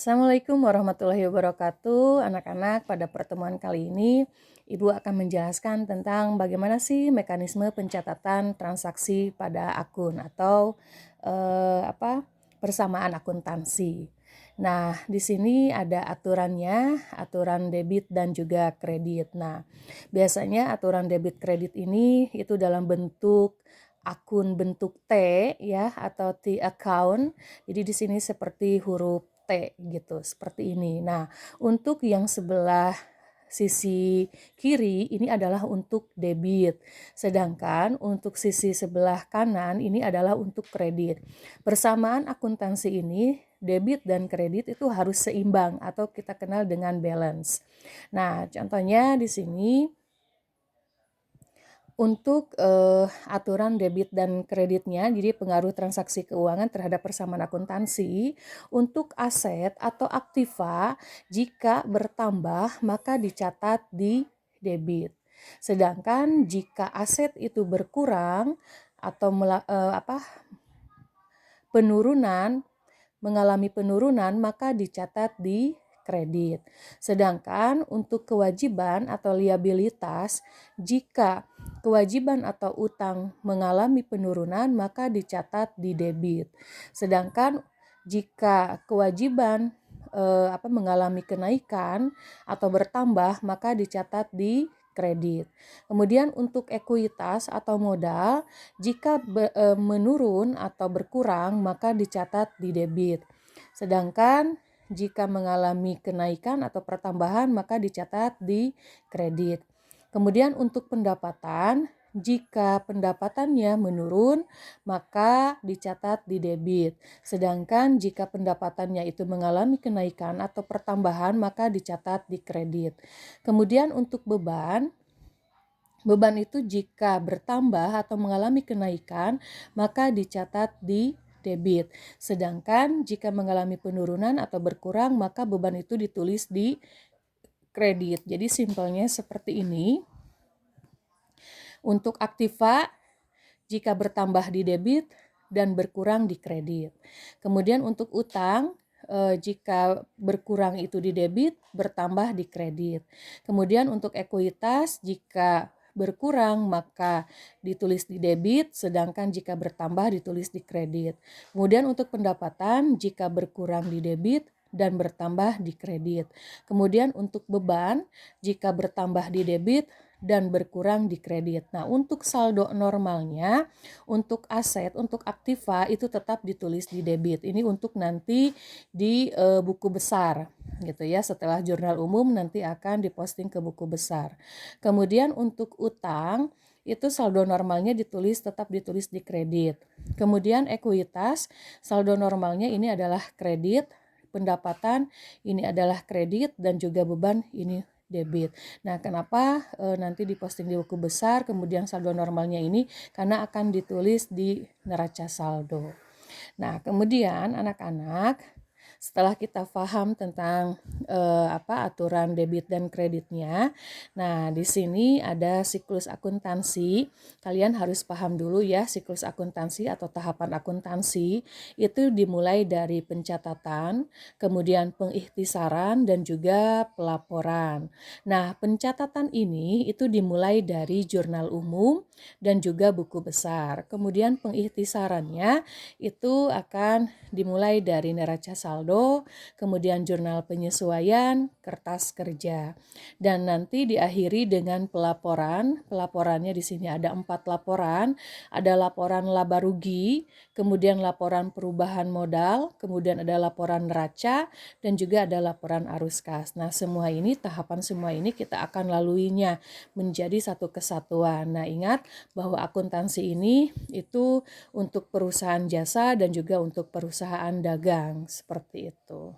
Assalamualaikum warahmatullahi wabarakatuh. Anak-anak, pada pertemuan kali ini Ibu akan menjelaskan tentang bagaimana sih mekanisme pencatatan transaksi pada akun atau persamaan akuntansi. Nah, di sini ada aturannya, aturan debit dan juga kredit. Nah, biasanya aturan debit kredit ini itu dalam bentuk akun bentuk T ya atau T account. Jadi di sini seperti huruf T gitu, seperti ini. Nah, untuk yang sebelah sisi kiri ini adalah untuk debit. Sedangkan untuk sisi sebelah kanan ini adalah untuk kredit. Persamaan akuntansi ini debit dan kredit itu harus seimbang atau kita kenal dengan balance. Nah, contohnya di sini untuk aturan debit dan kreditnya, jadi pengaruh transaksi keuangan terhadap persamaan akuntansi, untuk aset atau aktiva jika bertambah maka dicatat di debit. Sedangkan jika aset itu berkurang atau mengalami penurunan maka dicatat di kredit. Sedangkan untuk kewajiban atau liabilitas, jika kewajiban atau utang mengalami penurunan maka dicatat di debit. Sedangkan jika kewajiban mengalami kenaikan atau bertambah maka dicatat di kredit. Kemudian untuk ekuitas atau modal, jika menurun atau berkurang maka dicatat di debit. Sedangkan jika mengalami kenaikan atau pertambahan maka dicatat di kredit. Kemudian untuk pendapatan, jika pendapatannya menurun maka dicatat di debit. Sedangkan jika pendapatannya itu mengalami kenaikan atau pertambahan maka dicatat di kredit. Kemudian untuk beban itu jika bertambah atau mengalami kenaikan maka dicatat di debit. Sedangkan jika mengalami penurunan atau berkurang maka beban itu ditulis di kredit. Jadi simpelnya seperti ini. Untuk aktiva jika bertambah di debit dan berkurang di kredit. Kemudian untuk utang jika berkurang itu di debit, bertambah di kredit. Kemudian untuk ekuitas jika berkurang maka ditulis di debit, sedangkan jika bertambah ditulis di kredit. Kemudian untuk pendapatan jika berkurang di debit dan bertambah di kredit. Kemudian untuk beban jika bertambah di debit dan berkurang di kredit. Nah, untuk saldo normalnya, untuk aset, untuk aktiva itu tetap ditulis di debit. Ini untuk nanti di buku besar gitu ya. Setelah jurnal umum nanti akan diposting ke buku besar. Kemudian untuk utang itu saldo normalnya tetap ditulis di kredit. Kemudian ekuitas, saldo normalnya ini adalah kredit, pendapatan ini adalah kredit, dan juga beban ini debit. Nah, kenapa nanti diposting di buku besar, kemudian saldo normalnya ini? Karena akan ditulis di neraca saldo. Nah, kemudian anak-anak, setelah kita paham tentang aturan debit dan kreditnya, nah di sini ada siklus akuntansi. Kalian harus paham dulu ya, siklus akuntansi atau tahapan akuntansi itu dimulai dari pencatatan, kemudian pengikhtisaran dan juga pelaporan. Nah, pencatatan ini itu dimulai dari jurnal umum dan juga buku besar. Kemudian pengikhtisarannya itu akan dimulai dari neraca saldo, kemudian jurnal penyesuaian, kertas kerja. Dan nanti diakhiri dengan pelaporan. Pelaporannya di sini ada 4 laporan. Ada laporan laba rugi, kemudian laporan perubahan modal, kemudian ada laporan neraca, dan juga ada laporan arus kas. Nah, tahapan semua ini kita akan laluinya menjadi satu kesatuan. Nah, ingat bahwa akuntansi ini itu untuk perusahaan jasa dan juga untuk perusahaan dagang, seperti itu.